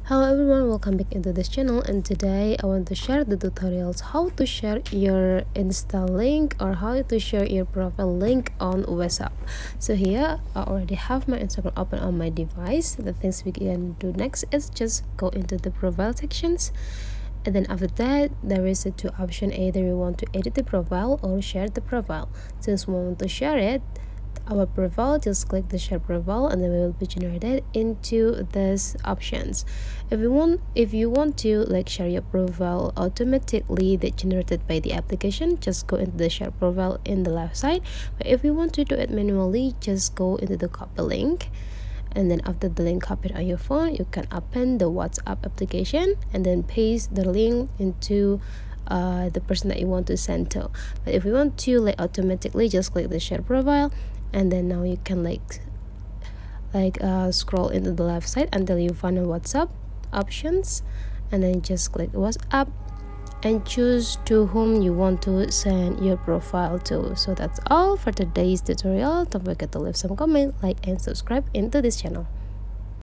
Hello everyone, welcome back into this channel, and today I want to share the tutorials how to share your Insta link or how to share your profile link on WhatsApp. So here I already have my Instagram open on my device. The things we can do next is just go into the profile sections, and then after that there is a two option: either you want to edit the profile or share the profile. Since we want to share it, our profile, just click the share profile and then we will be generated into these options. If you want to like share your profile automatically that generated by the application, just go into the share profile in the left side. But if you want to do it manually, just go into the copy link, and then after the link copied on your phone, you can open the WhatsApp application and then paste the link into the person that you want to send to. But if you want to like automatically, just click the share profile, and then now you can scroll into the left side until you find a WhatsApp options, and then just click WhatsApp and choose to whom you want to send your profile to. So that's all for today's tutorial. Don't forget to leave some comment, like and subscribe into this channel.